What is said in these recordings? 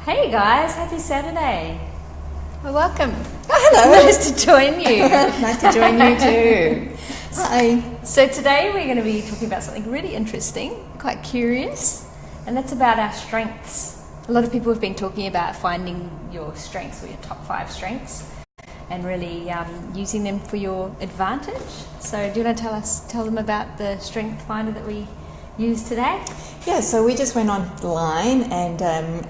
Hey guys, happy Saturday. Well, welcome. Oh, hello. Nice to join you. Nice to join you too. Hi. So today we're going to be talking about something really interesting, quite curious, and that's about our strengths. A lot of people have been talking about finding your strengths or your top 5 strengths and really using them for your advantage. So do you want to tell them about the strength finder that we use today? Yeah, so we just went online and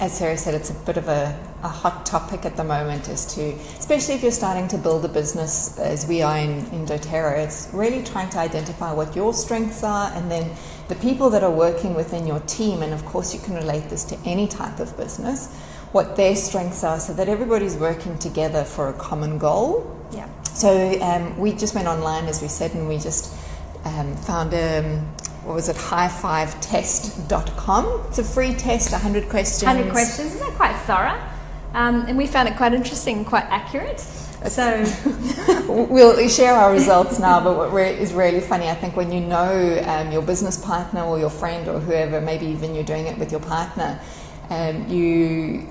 as Sarah said, it's a bit of a hot topic at the moment especially if you're starting to build a business as we are in doTERRA, it's really trying to identify what your strengths are and then the people that are working within your team, and of course you can relate this to any type of business, what their strengths are so that everybody's working together for a common goal. Yeah. So we just went online, as we said, and we just found highfivetest.com. It's a free test, 100 questions. 100 questions, isn't that quite thorough? And we found it quite interesting, quite accurate. So we'll share our results now, but what is really funny, I think when you know your business partner or your friend or whoever, maybe even you're doing it with your partner, you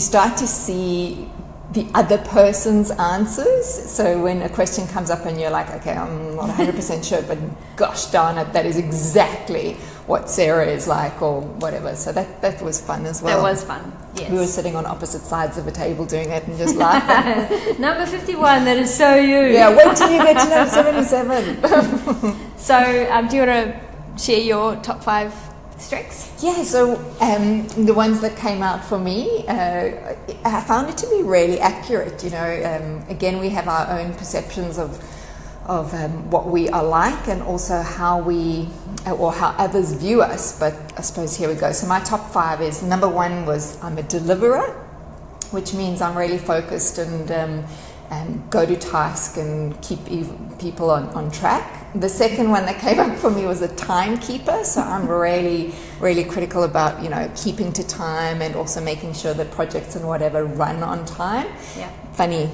start to see the other person's answers. So when a question comes up and you're like, okay, I'm not 100% sure, but gosh darn it, that is exactly what Sarah is like or whatever. So that was fun as well. That was fun, yes. We were sitting on opposite sides of a table doing it and just laughing. Number 51, that is so you. Yeah, wait till you get to number 77. So do you want to share your top 5 strengths? Yeah, so the ones that came out for me, I found it to be really accurate. You know, again, we have our own perceptions of what we are like and also how others view us. But I suppose here we go. So my top 5 is, number 1 was I'm a deliverer, which means I'm really focused and go to task and keep people on track. The second one that came up for me was a timekeeper. So I'm really, really critical about, keeping to time and also making sure that projects and whatever run on time. Yeah. Funny,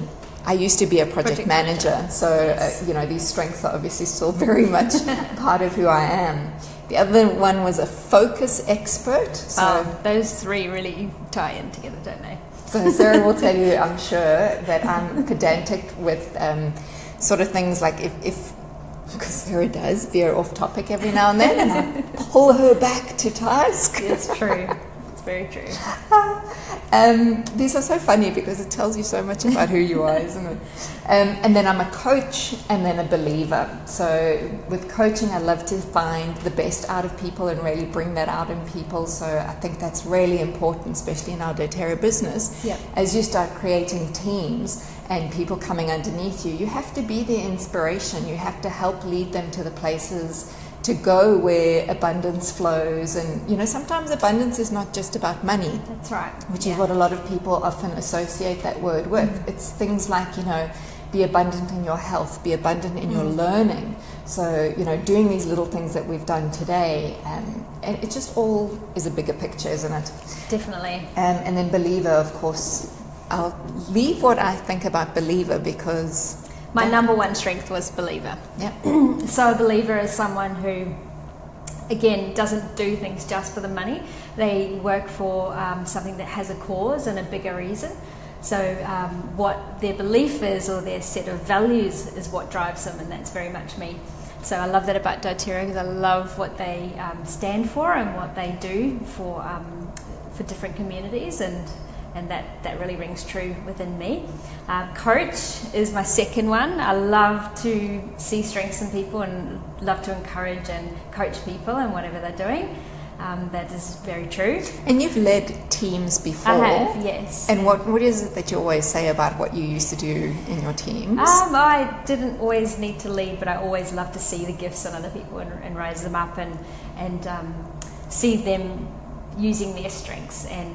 I used to be a project manager. So, yes. These strengths are obviously still very much part of who I am. The other one was a focus expert. So those 3 really tie in together, don't they? So Sarah will tell you, I'm sure, that I'm pedantic with sort of things like if because Sarah does veer off topic every now and then, and I pull her back to task. It's true. It's very true. These are so funny because it tells you so much about who you are, isn't it? And then I'm a coach and then a believer. So with coaching, I love to find the best out of people and really bring that out in people. So I think that's really important, especially in our doTERRA business. Yep. As you start creating teams and people coming underneath you, you have to be the inspiration. You have to help lead them to the places to go where abundance flows. And sometimes abundance is not just about money. That's right. Which is what a lot of people often associate that word with. It's things like, be abundant in your health, be abundant in your learning. So, doing these little things that we've done today, and it just all is a bigger picture, isn't it? Definitely. And then believer, of course. I'll leave what I think about believer because my number 1 strength was believer. Yep. So a believer is someone who, again, doesn't do things just for the money. They work for something that has a cause and a bigger reason. So what their belief is or their set of values is what drives them, and that's very much me. So I love that about doTERRA because I love what they stand for and what they do for different communities, and that really rings true within me. Coach is my second one. I love to see strengths in people and love to encourage and coach people in whatever they're doing. That is very true. And you've led teams before. I have, yes. And what is it that you always say about what you used to do in your teams? I didn't always need to lead, but I always love to see the gifts in other people and raise them up and see them using their strengths and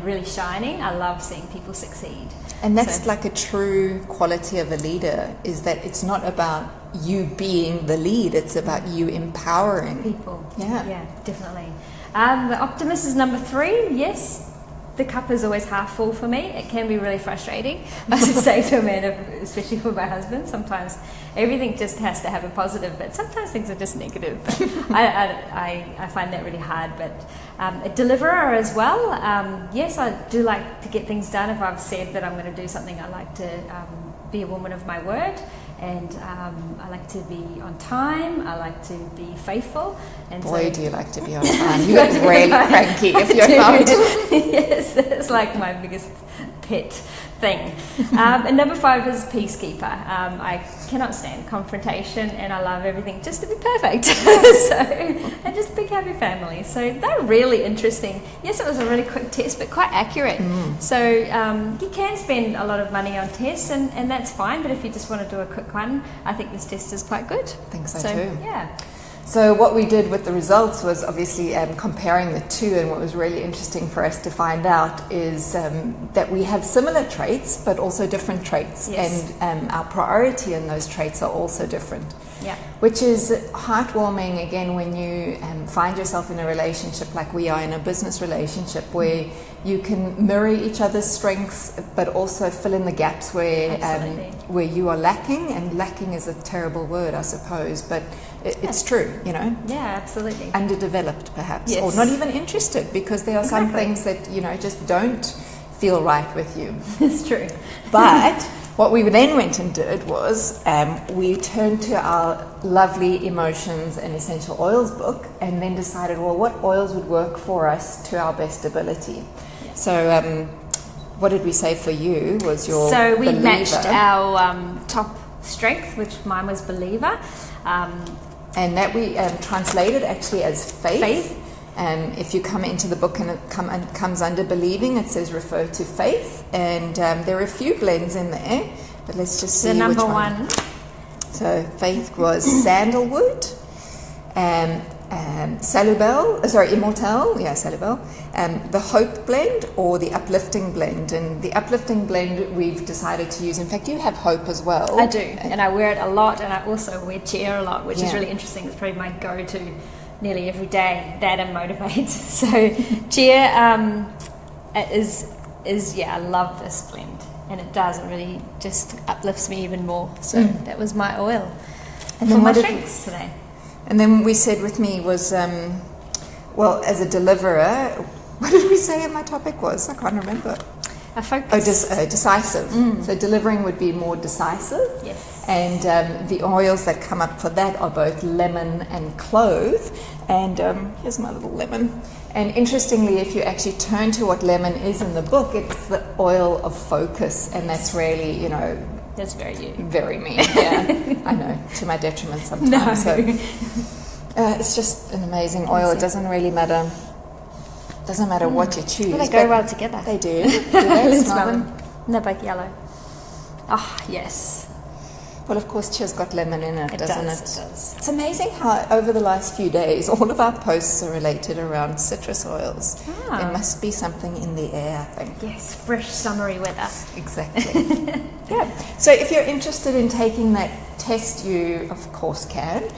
really shining. I love seeing people succeed. And that's like a true quality of a leader, is that it's not about you being the lead, it's about you empowering people. Yeah, definitely. The Optimist is number 3. Yes, the cup is always half full for me. It can be really frustrating. I should say to a man, especially for my husband, sometimes everything just has to have a positive, but sometimes things are just negative. But I find that really hard. But a deliverer as well. Yes, I do like to get things done. If I've said that I'm going to do something, I like to be a woman of my word. And I like to be on time. I like to be faithful. And boy, do you like to be on time. You get really cranky if you're not. Yes, that's like my biggest pet thing. And number 5 is peacekeeper. I cannot stand confrontation, and I love everything just to be perfect. And just a big happy family. So they're really interesting. Yes, it was a really quick test, but quite accurate. So you can spend a lot of money on tests, and that's fine. But if you just want to do a quick one, I think this test is quite good. I think so too. Yeah. So what we did with the results was obviously comparing the two, and what was really interesting for us to find out is that we have similar traits but also different traits. Yes. And our priority in those traits are also different. Yeah. Which is heartwarming, again, when you find yourself in a relationship like we are in a business relationship, where you can mirror each other's strengths but also fill in the gaps where you are lacking. And lacking is a terrible word, I suppose, but it's true, you know. Yeah, absolutely. Underdeveloped, perhaps, Yes. or not even interested, because there are some things that, you know, just don't feel right with you. It's true. But what we then went and did was we turned to our lovely Emotions and Essential Oils book, and then decided, well, what oils would work for us to our best ability. Yeah. So what did we say for you was your So we believer. matched our top strength, which mine was believer. And that we translated actually as faith. Faith. If you come into the book and it comes under believing, it says refer to faith. And there are a few blends in there, but let's just see The number which one. So faith was sandalwood, Immortelle, Salubel, the Hope blend or the Uplifting blend. And the Uplifting blend we've decided to use. In fact, you have Hope as well. I do, and I wear it a lot, and I also wear Cheer a lot, which is Yeah. really interesting. It's probably my go-to nearly every day, that and Motivate. So Cheer is I love this blend, and it does, it really just uplifts me even more. So that was my oil And for then my what did strengths today. And then we said with me was, as a deliverer, what did we say my topic was? I can't remember. A focus. Decisive. So delivering would be more decisive. Yes. And the oils that come up for that are both lemon and clove. And here's my little lemon. And interestingly, if you actually turn to what lemon is in the book, it's the oil of focus. And that's really, you know, That's very you. very me. Yeah, I know, to my detriment sometimes. No. So, it's just an amazing oil. It doesn't really matter. Doesn't matter what you choose. Well, they go well together. They do. Do they smell them? They're both yellow. Oh, yes. Well, of course, Cheer's got lemon in it, doesn't it? It does. It's amazing how over the last few days, all of our posts are related around citrus oils. Ah. There must be something in the air, I think. Yes, fresh summery weather. Exactly. Yeah. So if you're interested in taking that test, you of course can.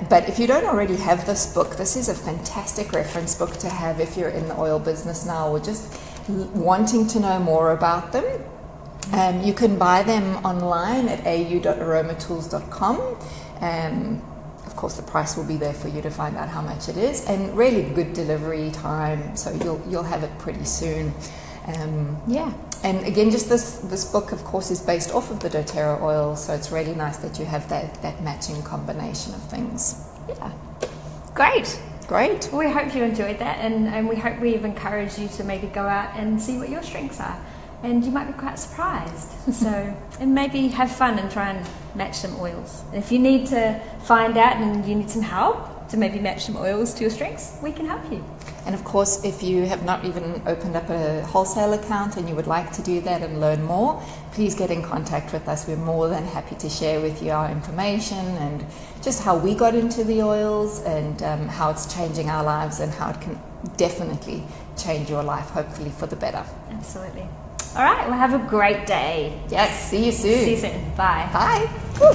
But if you don't already have this book, this is a fantastic reference book to have if you're in the oil business now or just wanting to know more about them. You can buy them online at au.aromatools.com. Of course, the price will be there for you to find out how much it is, and really good delivery time, so you'll have it pretty soon. And again, just this book, of course, is based off of the doTERRA oil, so it's really nice that you have that matching combination of things. Yeah. Great. Great. Well, we hope you enjoyed that, and we hope we've encouraged you to maybe go out and see what your strengths are. And you might be quite surprised. So, and maybe have fun and try and match some oils. And if you need to find out and you need some help to maybe match some oils to your strengths, we can help you. And of course, if you have not even opened up a wholesale account and you would like to do that and learn more, please get in contact with us. We're more than happy to share with you our information and just how we got into the oils and how it's changing our lives and how it can definitely change your life, hopefully for the better. Absolutely. All right, well, have a great day. Yes, see you soon. See you soon. Bye. Bye. Woo.